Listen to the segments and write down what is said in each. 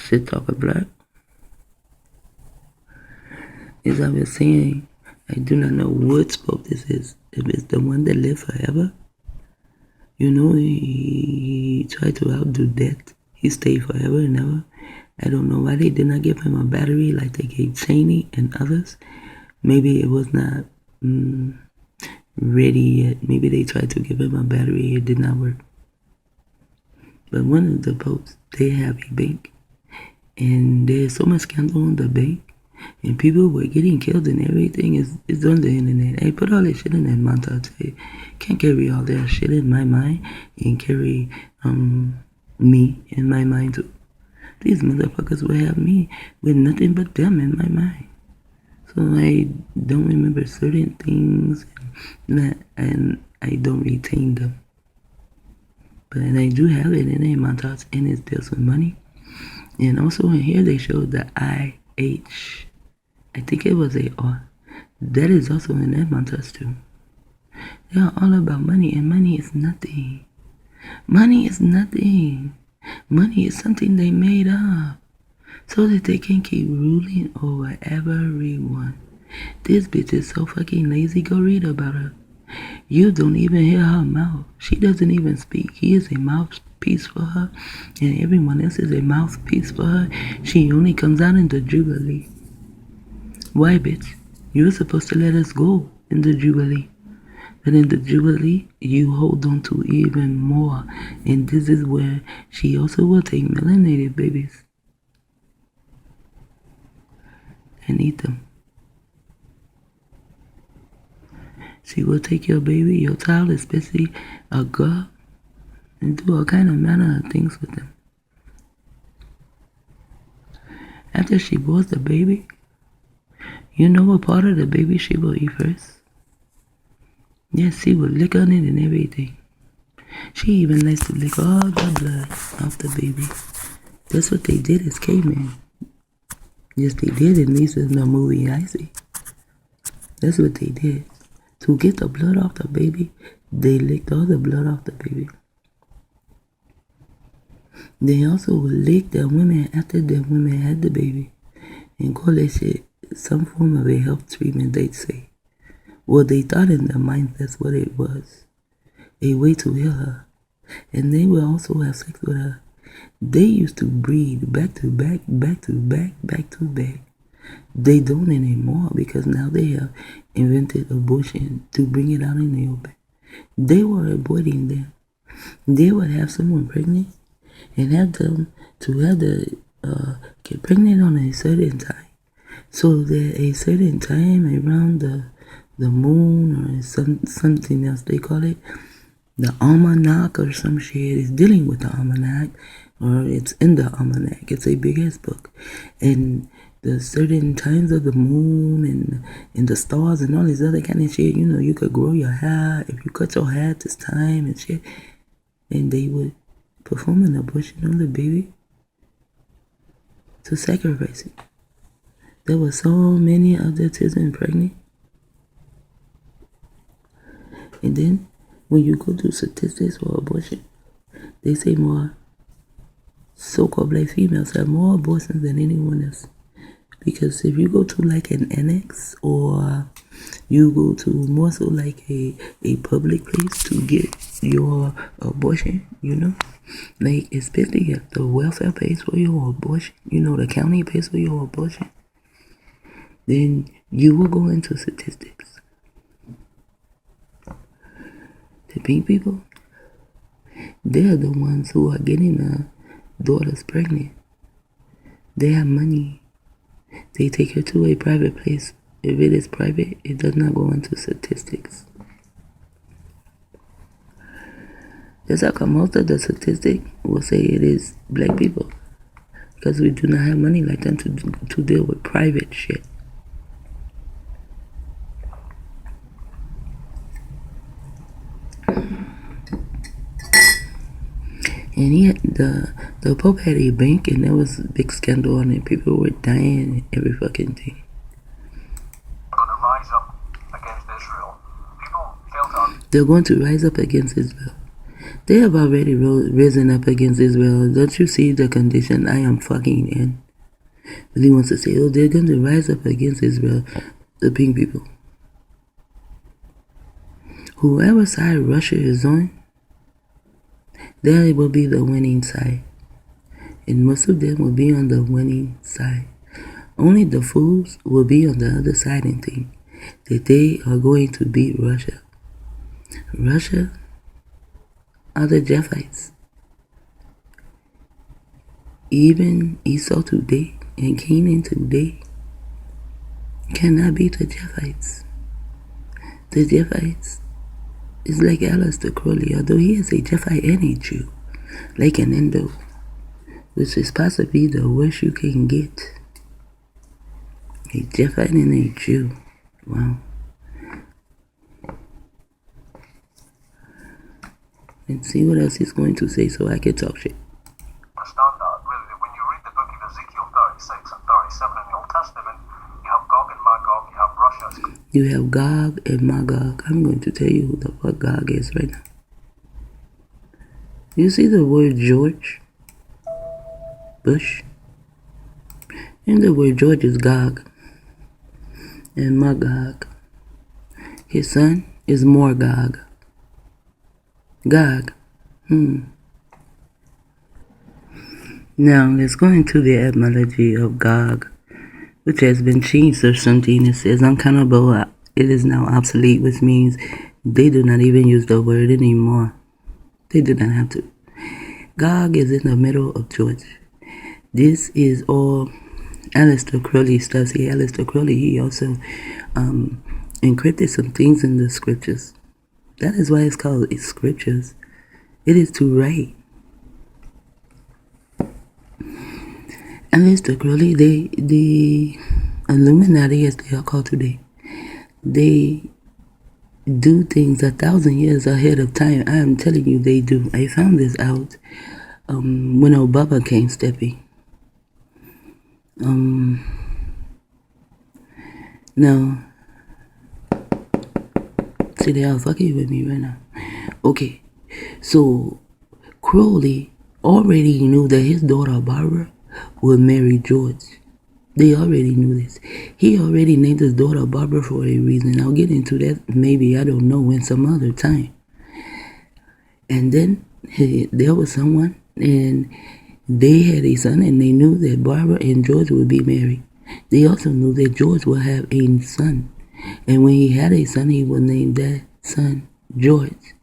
shit talker black. As I was saying, I do not know what pope this is. If it's the one that lived forever. You know, he tried to outdo death. He stayed forever and ever. I don't know why they did not give him a battery like they gave Cheney and others. Maybe it was not ready yet. Maybe they tried to give him a battery. It did not work. But one of the popes, they have a bank. And there's so much scandal on the bank. And people were getting killed and everything is on the internet. I put all that shit in that montage. I can't carry all that shit in my mind and carry me in my mind too. These motherfuckers will have me with nothing but them in my mind. So I don't remember certain things and I don't retain them. But I do have it in a montage and it deals with money. And also in here they showed the IH. I think it was a R. That is also in that montage too. They are all about money, and money is nothing. Money is nothing. Money is something they made up so that they can keep ruling over everyone. This bitch is so fucking lazy. Go read about her. You don't even hear her mouth. She doesn't even speak. He is a mouthpiece for her, and everyone else is a mouthpiece for her. She only comes out in the Jubilee. Why, bitch? You're supposed to let us go in the Jubilee. But in the Jubilee, you hold on to even more. And this is where she also will take melanated babies and eat them. She will take your baby, your child, especially a girl, and do all kind of manner of things with them. After she bores the baby, you know what part of the baby she will eat first? Yes, she will lick on it and everything. She even likes to lick all the blood off the baby. That's what they did as cavemen. Yes, they did, at least in the movie I see. That's what they did. To get the blood off the baby, they licked all the blood off the baby. They also would lick the women after the women had the baby and call that shit some form of a health treatment, they'd say. Well, they thought in their mind that's what it was. A way to heal her. And they would also have sex with her. They used to breed back to back, back to back, back to back. They don't anymore because now they have invented abortion to bring it out in the open. They were avoiding them. They would have someone pregnant and have them to have the get pregnant on a certain time. So that a certain time around the moon or something else they call it, the almanac or some shit is dealing with the almanac, or it's in the almanac. It's a big ass book, and the certain times of the moon and the stars and all this other kind of shit. You know, you could grow your hair if you cut your hair at this time and shit, and they would perform an abortion on the baby to sacrifice it. There were so many other children pregnant. And then, when you go to statistics for abortion, they say more so-called black females have more abortions than anyone else. Because if you go to like an annex or you go to more so like a public place to get your abortion, you know, like especially if the welfare pays for your abortion, you know, the county pays for your abortion, then you will go into statistics. The pink people, they're the ones who are getting their daughters pregnant. They have money. They take her to a private place. If it is private, it does not go into statistics. That's how come most of the statistics will say it is black people. Because we do not have money like them to deal with private shit. And the Pope had a bank, and there was a big scandal on it. People were dying and every fucking thing. They're going to rise up against Israel. They're going to rise up against Israel. They have already risen up against Israel. Don't you see the condition I am fucking in? But he wants to say, oh, they're going to rise up against Israel, the pink people. Whoever side Russia is on, they will be the winning side. And most of them will be on the winning side. Only the fools will be on the other side and think that they are going to beat Russia. Russia are the Japhites. Even Esau today and Canaan today cannot beat the Japhites. The Japhites is like CROWley, although he is a Japhite and a Jew, like an Indo, which is possibly the worst you can get. A Japhite and a Jew. Wow. Let's see what else he's going to say so I can talk shit. Understand that, really, when you read the book of Ezekiel 36 and 37 in the Old Testament, you have GOG and maGOG, you have Russia. You have GOG and maGOG. I'm going to tell you who the fuck GOG is right now. You see the word George Bush? And the word George is GOG. And maGOG. His son is more GOG. GOG. Now, let's go into the etymology of GOG, which has been changed or something. It says uncountable. It is now obsolete, which means they do not even use the word anymore. They do not have to. GOG is in the middle of George. This is all CROWley stuff. See, CROWley, he also encrypted some things in the scriptures. That is why it's called scriptures. It is to write. CROWley, the Illuminati, as they are called today, they do things 1,000 years ahead of time. I am telling you, they do. I found this out when Obama came stepping. Now, see, they are fucking with me right now. Okay, so CROWley already knew that his daughter Barbara would marry George. They already knew this. He already named his daughter Barbara for a reason. I'll get into that maybe, I don't know, in some other time. And then there was someone, and they had a son, and they knew that Barbara and George would be married. They also knew that George would have a son. And when he had a son, he would name that son George.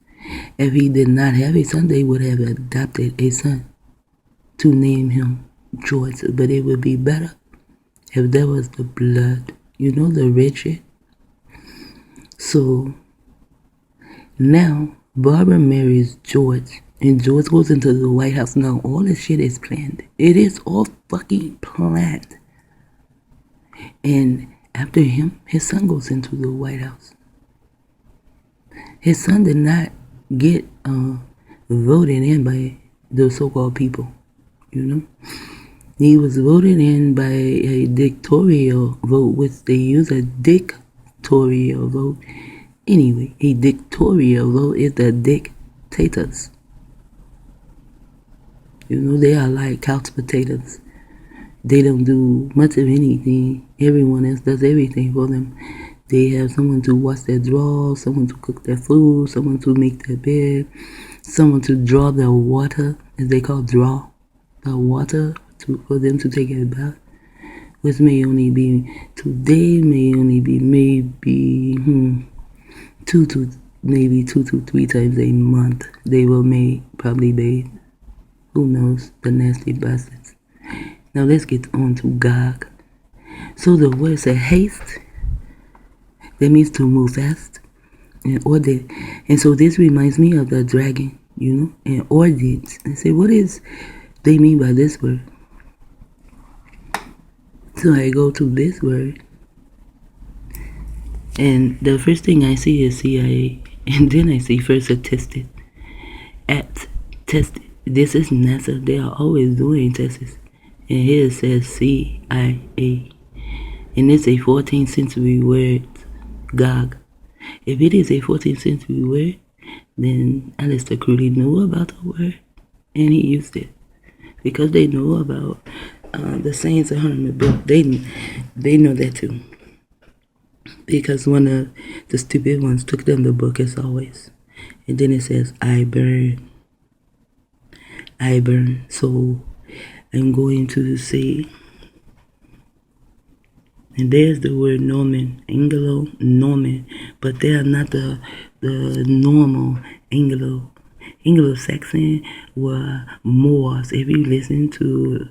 If he did not have a son, they would have adopted a son to name him George. But it would be better if there was the blood. You know, the red shit. So now Barbara marries George, and George goes into the White House. Now all this shit is planned. It is all fucking planned. And after him, his son goes into the White House. His son did not get voted in by the so-called people, you know. He was voted in by a dictatorial vote, which they use a dictatorial vote. Anyway, a dictatorial vote is the dictators. You know, they are like couch potatoes. They don't do much of anything. Everyone else does everything for them. They have someone to wash their drawers, someone to cook their food, someone to make their bed, someone to draw their water, as they call draw the water for them to take a bath, which may only be maybe 2 to 3 times a month. They will probably bathe. Who knows? The nasty bastards. Now let's get on to GOG. So the word says haste. That means to move fast. And so this reminds me of the dragon, you know, and ordinance. I say, what is they mean by this word? So I go to this word, and the first thing I see is CIA, and then I see first attested. Tested. This is NASA. They are always doing tests. And here it says CIA. And it's a 14th century word, GOG. If it is a 14th century word, then Alistair CROWley knew about the word and he used it because they know about the sayings of Herman book. They know that too because one of the stupid ones took them the book as always, and then it says I burn. So I'm going to say, and there's the word Norman, Anglo-Norman, but they are not the normal Anglo-Saxon were Moors. If you listen to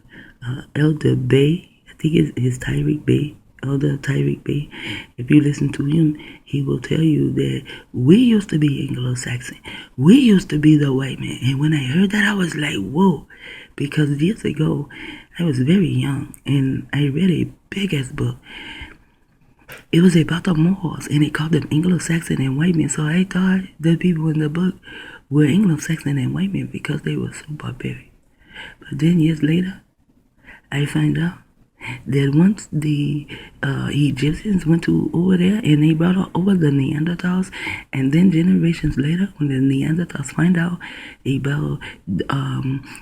Elder Bay, I think it's Tyreek Bay, Elder Tyreek Bay. If you listen to him, he will tell you that we used to be Anglo-Saxon. We used to be the white man. And when I heard that, I was like, whoa. Because years ago, I was very young, and I read a big-ass book. It was about the Moors, and they called them Anglo-Saxon and white men. So I thought the people in the book were Anglo-Saxon and white men because they were so barbaric. But then years later, I find out that once the Egyptians went over there and they brought over the Neanderthals, and then generations later when the Neanderthals find out about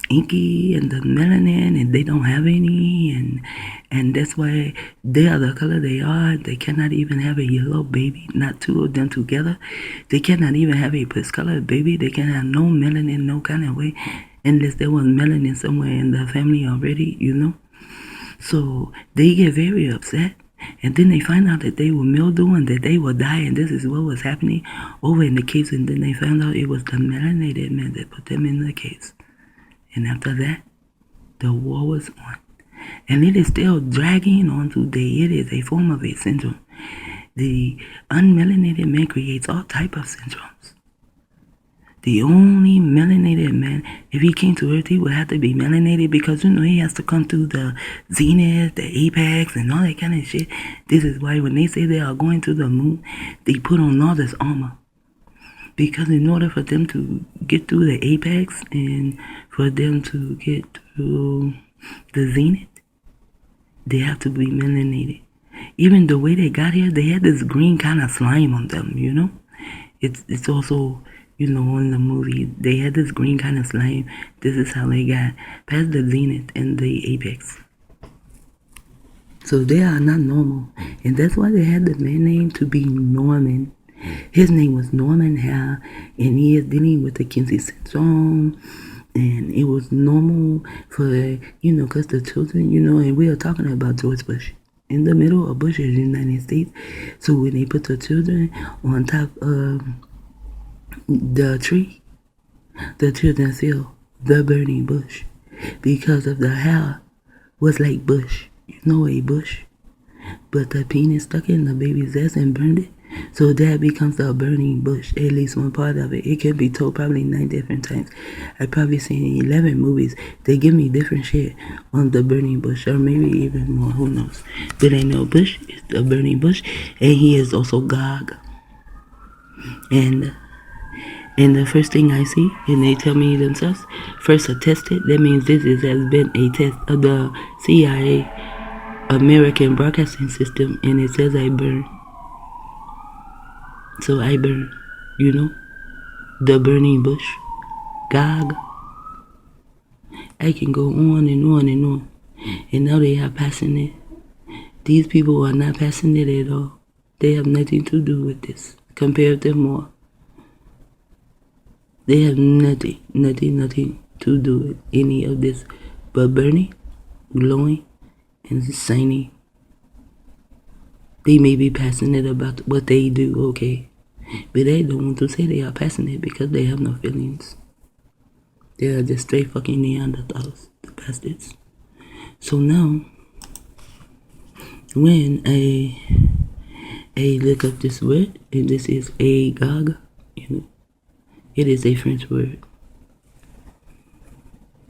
Inky and the melanin and they don't have any, and that's why they are the color they are. They cannot even have a yellow baby, not two of them together. They cannot even have a puss-colored baby. They can have no melanin, no kind of way, unless there was melanin somewhere in the family already, you know. So they get very upset, and then they find out that they were mildew and that they will die, and this is what was happening over in the caves. And then they found out it was the melanated men that put them in the caves. And after that, the war was on, and it is still dragging on today. It is a form of a syndrome. The unmelanated man creates all type of syndromes. The only melanated man, if he came to Earth, he would have to be melanated because, you know, he has to come through the zenith, the apex, and all that kind of shit. This is why when they say they are going to the moon, they put on all this armor. Because in order for them to get through the apex and for them to get through the zenith, they have to be melanated. Even the way they got here, they had this green kind of slime on them, you know? It's also... You know, in the movie, they had this green kind of slime. This is how they got past the zenith and the apex. So they are not normal. And that's why they had the man name to be Norman. His name was Norman Hale, and he is dealing with the Kinsey syndrome. And it was normal for, you know, because the children, you know, and we are talking about George Bush. In the middle of Bush's United States. So when they put the children on top of the tree, the children feel the burning bush because of the hair was like bush, you know, a bush, but the penis stuck in the baby's ass and burned it, so that becomes the burning bush. At least one part of it. It can be told probably 9 different times. I've probably seen 11 movies. They give me different shit on the burning bush, or maybe even more, who knows. But I know Bush is the burning bush, and he is also GOG. And the first thing I see, and they tell me themselves, first attested, that means this has been a test of the CIA American Broadcasting System, and it says I burn. So I burn, you know, the burning bush, GOG. I can go on and on and on. And now they are passionate. These people are not passionate at all. They have nothing to do with this. Compare them more. They have nothing to do with any of this but burning, glowing, and shining. They may be passionate about what they do, okay, but they don't want to say they are passionate because they have no feelings. They are just straight fucking Neanderthals, the bastards. So now, when I look up this word, and this is GOG, you know, it is a French word,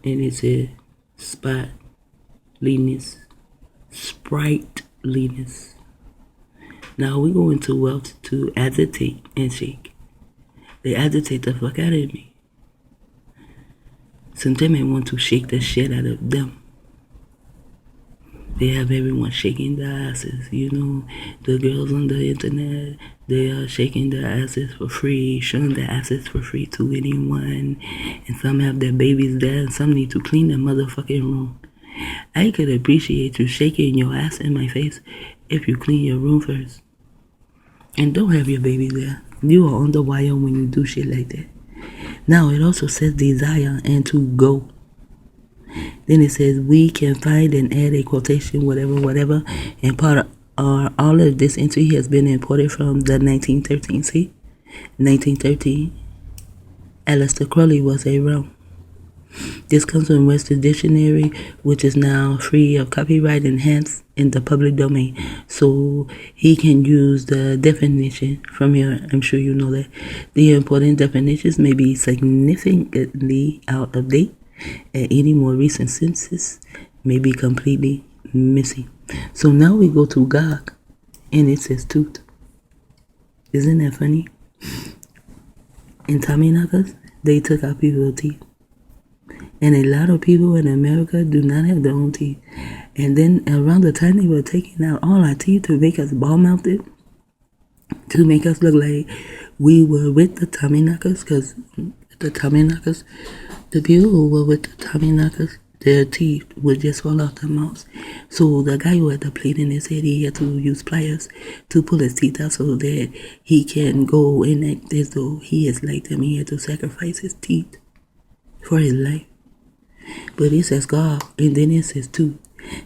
and it says sprightliness. Now we go into wealth to agitate and shake. They agitate the fuck out of me. Sometimes I want to shake the shit out of them. They have everyone shaking their asses. You know, the girls on the internet, they are shaking their asses for free, showing their asses for free to anyone. And some have their babies there, and some need to clean their motherfucking room. I could appreciate you shaking your ass in my face if you clean your room first. And don't have your baby there. You are on the wire when you do shit like that. Now it also says desire and to go. Then it says we can find and add a quotation, whatever. And part of all of this entry has been imported from the 1913. See? 1913. Aleister Crowley was a Rome. This comes from Webster's Dictionary, which is now free of copyright and hence in the public domain. So he can use the definition from here. I'm sure you know that. The important definitions may be significantly out of date, and any more recent census may be completely missing. So now we go to GOG, and it says tooth. Isn't that funny? In Tommy knockers, they took out people's teeth. And a lot of people in America do not have their own teeth. And then around the time they were taking out all our teeth to make us ball-mouthed, to make us look like we were with the Tommy knockers, because the Tommy knockers, the people who were with the Tommy knockers, their teeth would just fall out their mouths. So the guy who had the plate in his head, he had to use pliers to pull his teeth out so that he can go and act as though he is like them. He had to sacrifice his teeth for his life. But it says God, and then it says tooth.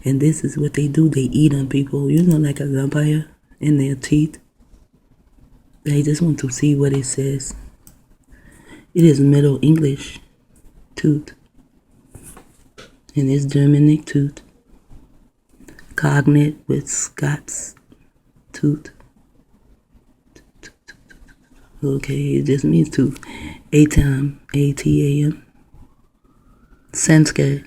And this is what they do. They eat on people, you know, like a vampire in their teeth. They just want to see what it says. It is Middle English, tooth. And it's Germanic tooth. Cognate with Scots, tooth. Okay, it just means tooth. Atam, A-T-A-M. Sanskrit.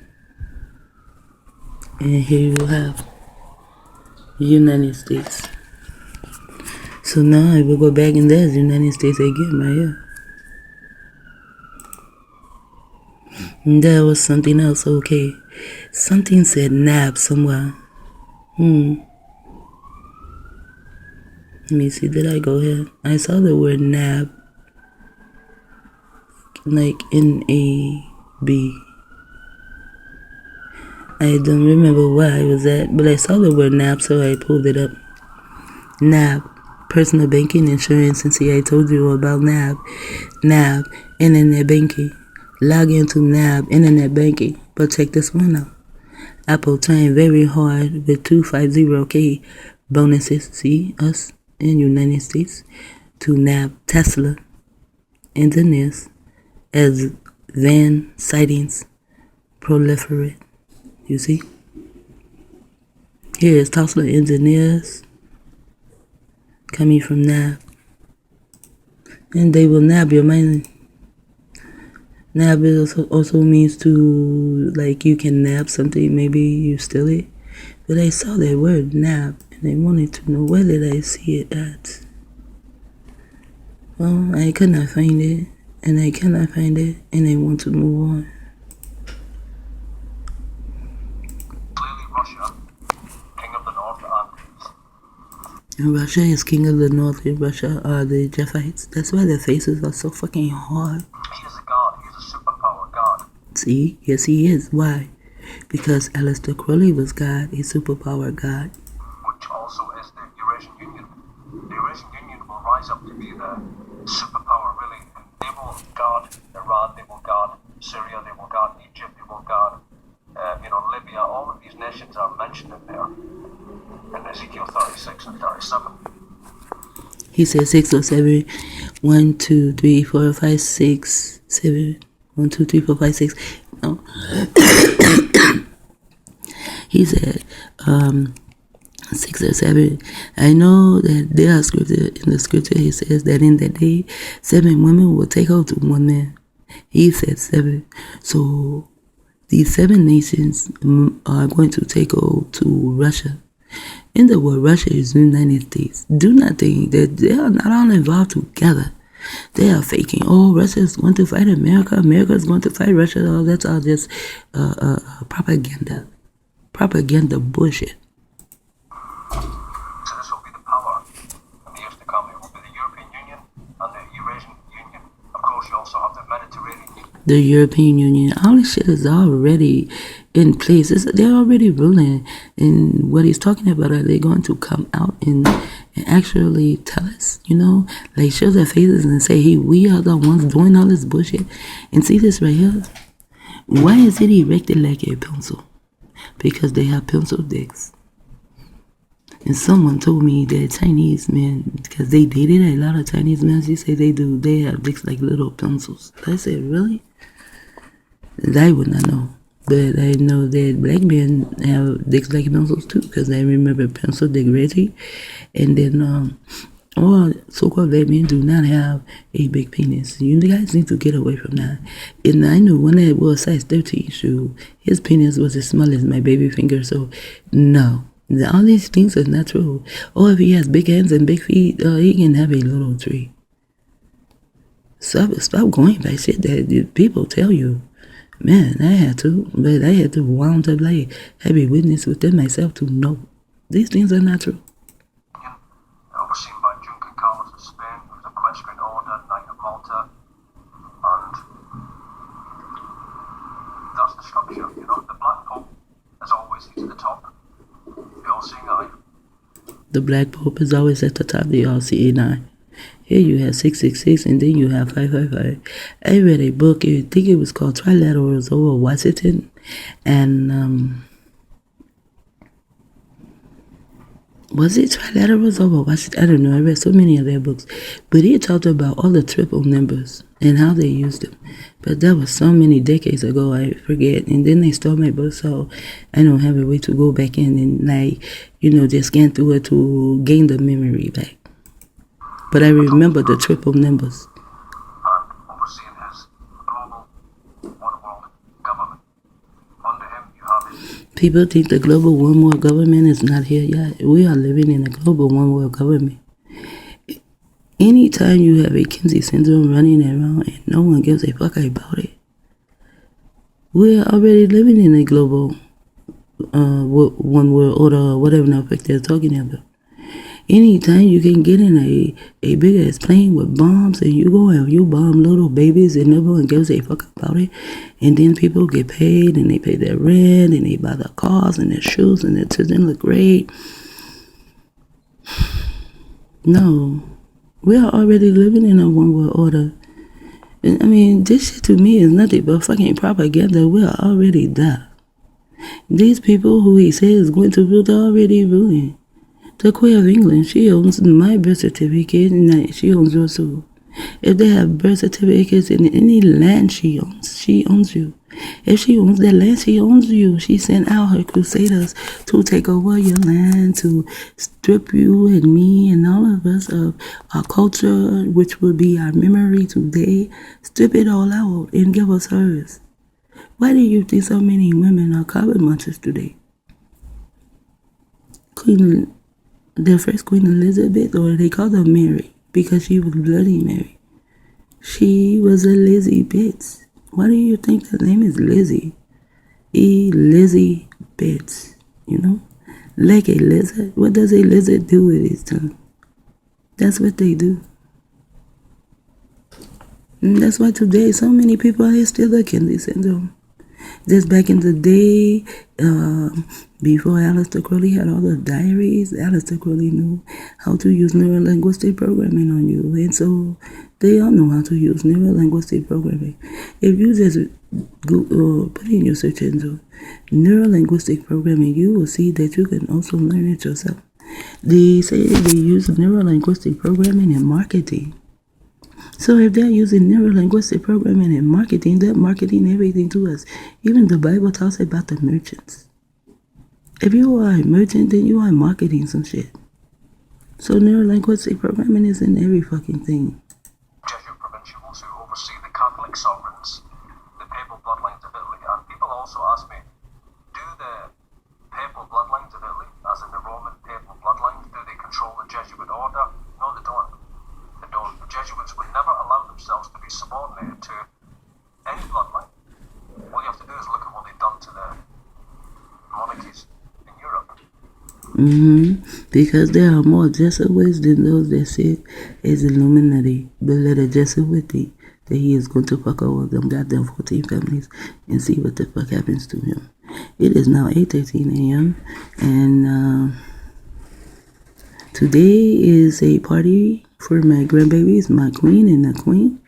And here you have United States. So now if we go back and there's United States again right here. And there was something else, okay. Something said nab somewhere. Let me see, did I go here? I saw the word nab. Like N-A-B. I don't remember where I was at, but I saw the word NAB, so I pulled it up. NAB, personal banking, insurance, and see, I told you about NAB. NAB, internet banking. Log into NAB, internet banking. But check this one out. Apple trying very hard with 250K bonuses, see, us in United States, to NAB Tesla engineers as van sightings proliferate. You see? Here is Tesla engineers coming from NAB. And they will nab your money. Nab also means to, like, you can nab something, maybe you steal it. But I saw that word nab, and I wanted to know where did I see it at. Well, I could not find it, and I cannot find it, and I want to move on. And Russia is king of the north. In Russia are the Japhites. That's why their faces are so fucking hard. He is a god. He is a superpower god. See? Yes, he is. Why? Because Aleister Crowley was God, a superpower god. Which also is the Eurasian Union. The Eurasian Union will rise up to be the superpower, really. And they will guard Iran, they will guard Syria, they will guard Egypt, they will guard Libya. All of these nations are mentioned in there. In Ezekiel 36 and 37. He said 6 or 7. 1, 2, 3, 4, 5, 6, 7. 1, 2, 3, 4, 5, 6. No. He said 6 or 7. I know that there are scripture in the scripture. He says that in that day 7 women will take hold to 1 man. He said 7. So these 7 nations are going to take hold to Russia. In the word Russia is the United States. Do not think that they are not all involved together. They are faking. Oh, Russia is going to fight America. America is going to fight Russia. Oh, that's all just propaganda. propaganda bullshit. So this will be the power in the years to come. It will be the European Union and the Eurasian Union. Of course, you also have the Mediterranean Union. The European Union, all this shit is already in place. They're already ruling. And what he's talking about, are they going to come out and actually tell us, like show their faces and say, hey, we are the ones doing all this bullshit. And see this right here? Why is it erected like a pencil? Because they have pencil dicks. And someone told me that Chinese men, because they dated a lot of Chinese men, she said they have dicks like little pencils. I said, really? I would not know. But I know that black men have dicks like pencils too, because I remember Pencil Dick Reggie. And then all so-called black men do not have a big penis. You guys need to get away from that. And I knew when I wore a size 13 shoe, his penis was as small as my baby finger. So, no. All these things are not true. Or if he has big hands and big feet, he can have a little tree. So stop going by shit that people tell you. Man, I had to wound up like heavy witness within myself to know these things are not true. Overseen by Junker Carlos of Spain, with the Equestrian Order, Knight of Malta, and that's the structure. The Black Pope is always to the top. The all-seeing eye. The Black Pope is always at the top of the all-seeing eye. Here you have 666 and then you have 555. I read a book, I think it was called Trilaterals over Washington. And was it Trilaterals over Washington? I don't know. I read so many of their books. But he talked about all the triple numbers and how they used them. But that was so many decades ago, I forget. And then they stole my book, so I don't have a way to go back in and just scan through it to gain the memory back. But I remember the triple numbers. And overseeing his global one world government. Under him you have People think the global one world government is not here yet. We are living in a global one world government. Anytime you have a Kinsey syndrome running around and no one gives a fuck about it, we're already living in a global one world order or whatever the fuck they're talking about. Anytime you can get in a big ass plane with bombs and you go and you bomb little babies and no one gives a fuck about it, and then people get paid and they pay their rent and they buy their cars and their shoes and their children look great. No, we are already living in a one world order. I mean, this shit to me is nothing but fucking propaganda. We are already there. These people who he says is going to rule, they're already ruling. The Queen of England, she owns my birth certificate and she owns yours too. If they have birth certificates in any land she owns you. If she owns that land, she owns you. She sent out her crusaders to take over your land, to strip you and me and all of us of our culture, which will be our memory today. Strip it all out and give us hers. Why do you think so many women are carbon munchers today? The first Queen Elizabeth, or they called her Mary, because she was Bloody Mary. She was a Lizzie Bitts. Why do you think the name is Lizzie? Lizzie Bitts, Like a lizard. What does a lizard do with its tongue? That's what they do. And that's why today so many people are still the Kinsey syndrome. Just back in the day, before CROWley had all the diaries, CROWley knew how to use neuro-linguistic programming on you. And so they all know how to use neuro-linguistic programming. If you just put in your search engine, neuro-linguistic programming, you will see that you can also learn it yourself. They say they use neuro-linguistic programming in marketing. So if they're using neuro-linguistic programming and marketing, they're marketing everything to us. Even the Bible talks about the merchants. If you are a merchant, then you are marketing some shit. So neuro-linguistic programming is in every fucking thing. Jesuit provincials who oversee the Catholic sovereigns, the papal bloodlines of Italy, and people also ask me, do the papal bloodlines of Italy, as in the Roman papal bloodlines, do they control the Jesuit order? No, they don't. The Jesuits would never allow themselves to be subordinated to any bloodline. All you have to do is look at what they've done to the monarchies. Because there are more Jesuits than those that sit as Illuminati. But let a Jesuit think that he is going to fuck over them goddamn 14 families and see what the fuck happens to him. It is now 8:13 a.m. and today is a party for my grandbabies, my queen and the queen.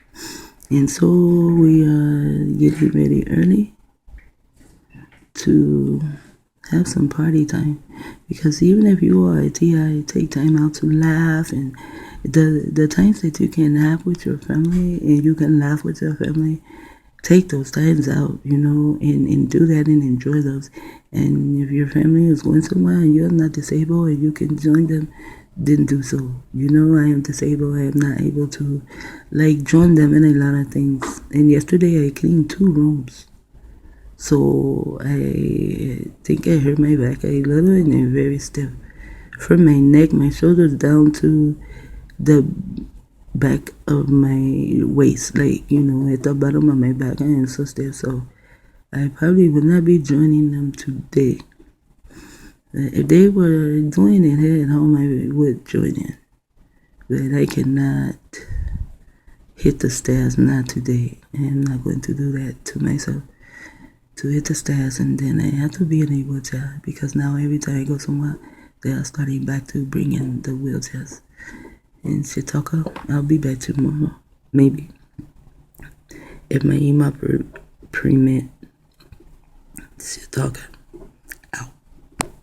And so we are getting ready early to have some party time, because even if you are a TI, take time out to laugh, and the times that you can have with your family and you can laugh with your family, take those times out, and do that and enjoy those. And if your family is going somewhere and you're not disabled and you can join them, then do so. I am disabled. I am not able to join them in a lot of things. And yesterday I cleaned 2 rooms. So I think I hurt my back a little and I'm very stiff. From my neck, my shoulders down to the back of my waist, at the bottom of my back, I am so stiff. So I probably would not be joining them today. If they were doing it here at home, I would join in. But I cannot hit the stairs, not today. I'm not going to do that to myself. To hit the stairs, and then I have to be in a wheelchair, because now every time I go somewhere, they are starting back to bring in the wheelchairs. And Shitaka, I'll be back tomorrow, maybe, if my email permit. Shitaka.